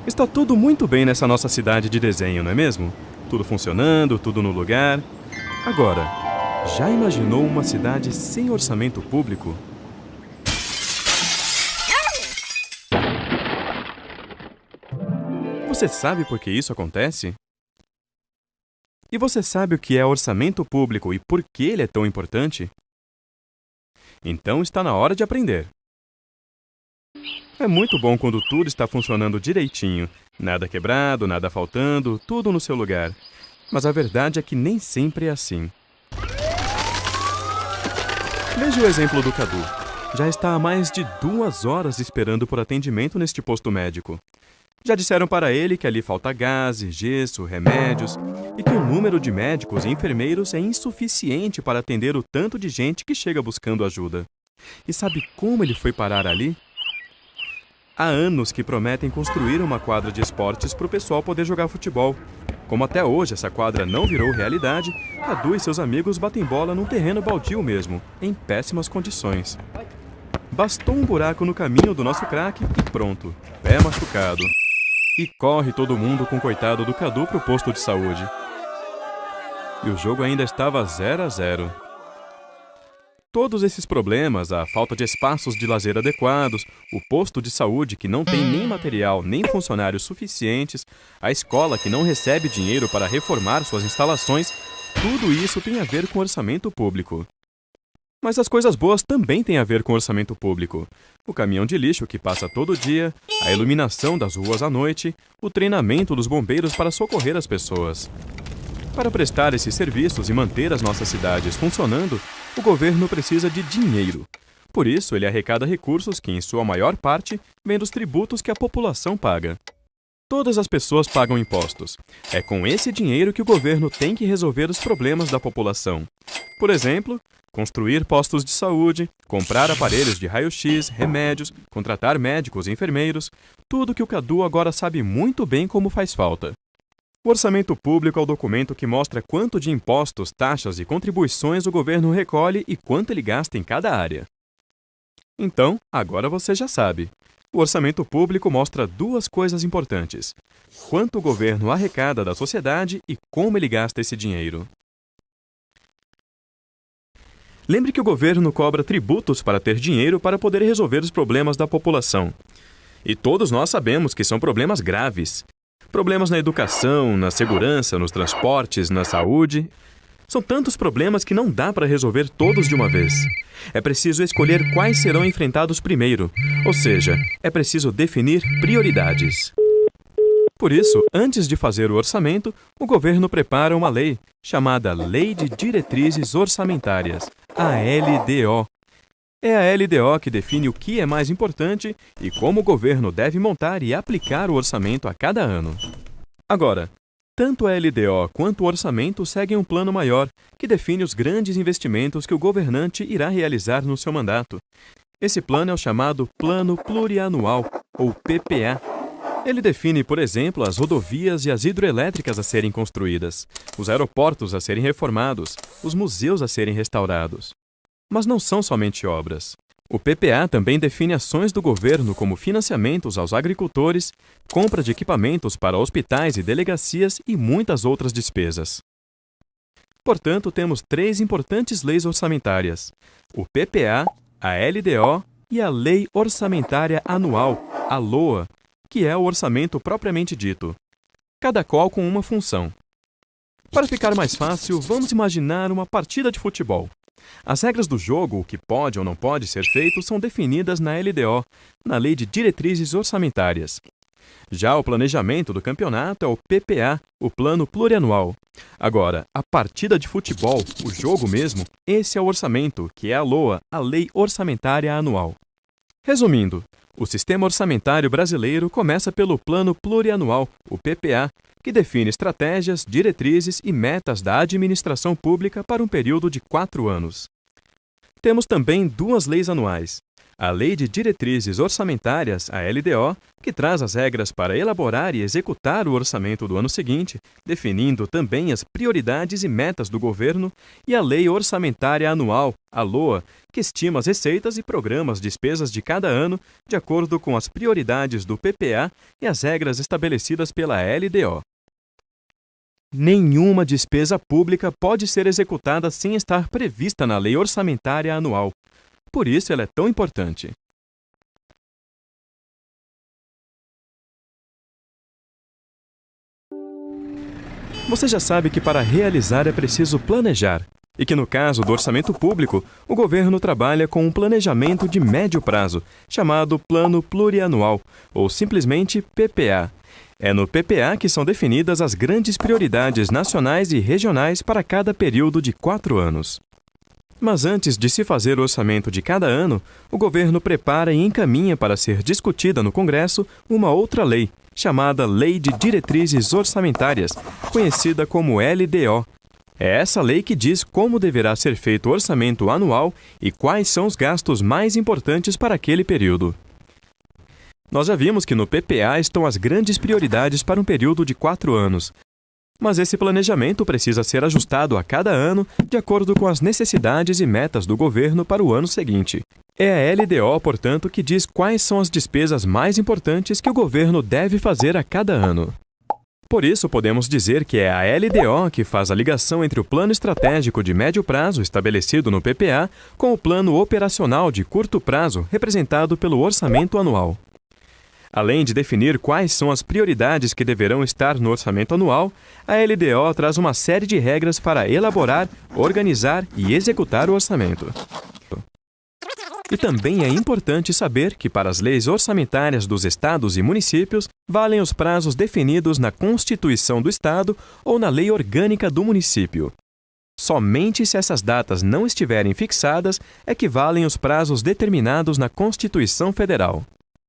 Está tudo muito bem nessa nossa cidade de desenho, não é mesmo? Tudo funcionando, tudo no lugar. Agora, já imaginou uma cidade sem orçamento público? Você sabe por que isso acontece? E você sabe o que é orçamento público e por que ele é tão importante? Então está na hora de aprender. É muito bom quando tudo está funcionando direitinho, nada quebrado, nada faltando, tudo no seu lugar. Mas a verdade é que nem sempre é assim. Veja o exemplo do Cadu. Já está há mais de 2 horas esperando por atendimento neste posto médico. Já disseram para ele que ali falta gases, gesso, remédios e que o número de médicos e enfermeiros é insuficiente para atender o tanto de gente que chega buscando ajuda. E sabe como ele foi parar ali? Há anos que prometem construir uma quadra de esportes para o pessoal poder jogar futebol. Como até hoje essa quadra não virou realidade, Cadu e seus amigos batem bola num terreno baldio mesmo, em péssimas condições. Bastou um buraco no caminho do nosso craque e pronto, pé machucado. E corre todo mundo com o coitado do Cadu pro posto de saúde. E o jogo ainda estava 0-0. Todos esses problemas, a falta de espaços de lazer adequados, o posto de saúde que não tem nem material nem funcionários suficientes, a escola que não recebe dinheiro para reformar suas instalações, tudo isso tem a ver com orçamento público. Mas as coisas boas também têm a ver com orçamento público. O caminhão de lixo que passa todo dia, a iluminação das ruas à noite, o treinamento dos bombeiros para socorrer as pessoas. Para prestar esses serviços e manter as nossas cidades funcionando, o governo precisa de dinheiro. Por isso, ele arrecada recursos que, em sua maior parte, vêm dos tributos que a população paga. Todas as pessoas pagam impostos. É com esse dinheiro que o governo tem que resolver os problemas da população. Por exemplo, construir postos de saúde, comprar aparelhos de raio-x, remédios, contratar médicos e enfermeiros, tudo que o Cadu agora sabe muito bem como faz falta. O orçamento público é o documento que mostra quanto de impostos, taxas e contribuições o governo recolhe e quanto ele gasta em cada área. Então, agora você já sabe. O orçamento público mostra 2 coisas importantes: quanto o governo arrecada da sociedade e como ele gasta esse dinheiro. Lembre que o governo cobra tributos para ter dinheiro para poder resolver os problemas da população. E todos nós sabemos que são problemas graves. Problemas na educação, na segurança, nos transportes, na saúde. São tantos problemas que não dá para resolver todos de uma vez. É preciso escolher quais serão enfrentados primeiro, ou seja, é preciso definir prioridades. Por isso, antes de fazer o orçamento, o governo prepara uma lei, chamada Lei de Diretrizes Orçamentárias, a LDO. É a LDO que define o que é mais importante e como o governo deve montar e aplicar o orçamento a cada ano. Agora, tanto a LDO quanto o orçamento seguem um plano maior, que define os grandes investimentos que o governante irá realizar no seu mandato. Esse plano é o chamado Plano Plurianual, ou PPA. Ele define, por exemplo, as rodovias e as hidroelétricas a serem construídas, os aeroportos a serem reformados, os museus a serem restaurados. Mas não são somente obras. O PPA também define ações do governo como financiamentos aos agricultores, compra de equipamentos para hospitais e delegacias e muitas outras despesas. Portanto, temos 3 importantes leis orçamentárias: o PPA, a LDO e a Lei Orçamentária Anual, a LOA, que é o orçamento propriamente dito, cada qual com uma função. Para ficar mais fácil, vamos imaginar uma partida de futebol. As regras do jogo, o que pode ou não pode ser feito, são definidas na LDO, na Lei de Diretrizes Orçamentárias. Já o planejamento do campeonato é o PPA, o Plano Plurianual. Agora, a partida de futebol, o jogo mesmo, esse é o orçamento, que é a LOA, a Lei Orçamentária Anual. Resumindo, o sistema orçamentário brasileiro começa pelo Plano Plurianual, o PPA, que define estratégias, diretrizes e metas da administração pública para um período de 4 anos. Temos também 2 leis anuais: A Lei de Diretrizes Orçamentárias, a LDO, que traz as regras para elaborar e executar o orçamento do ano seguinte, definindo também as prioridades e metas do governo, e a Lei Orçamentária Anual, a LOA, que estima as receitas e programa as despesas de cada ano de acordo com as prioridades do PPA e as regras estabelecidas pela LDO. Nenhuma despesa pública pode ser executada sem estar prevista na Lei Orçamentária Anual. Por isso ela é tão importante. Você já sabe que para realizar é preciso planejar, e que no caso do orçamento público, o governo trabalha com um planejamento de médio prazo, chamado Plano Plurianual, ou simplesmente PPA. É no PPA que são definidas as grandes prioridades nacionais e regionais para cada período de 4 anos. Mas antes de se fazer o orçamento de cada ano, o governo prepara e encaminha para ser discutida no Congresso uma outra lei, chamada Lei de Diretrizes Orçamentárias, conhecida como LDO. É essa lei que diz como deverá ser feito o orçamento anual e quais são os gastos mais importantes para aquele período. Nós já vimos que no PPA estão as grandes prioridades para um período de 4 anos. Mas esse planejamento precisa ser ajustado a cada ano de acordo com as necessidades e metas do governo para o ano seguinte. É a LDO, portanto, que diz quais são as despesas mais importantes que o governo deve fazer a cada ano. Por isso, podemos dizer que é a LDO que faz a ligação entre o plano estratégico de médio prazo estabelecido no PPA com o plano operacional de curto prazo representado pelo orçamento anual. Além de definir quais são as prioridades que deverão estar no orçamento anual, a LDO traz uma série de regras para elaborar, organizar e executar o orçamento. E também é importante saber que para as leis orçamentárias dos estados e municípios, valem os prazos definidos na Constituição do Estado ou na Lei Orgânica do Município. Somente se essas datas não estiverem fixadas é que valem os prazos determinados na Constituição Federal.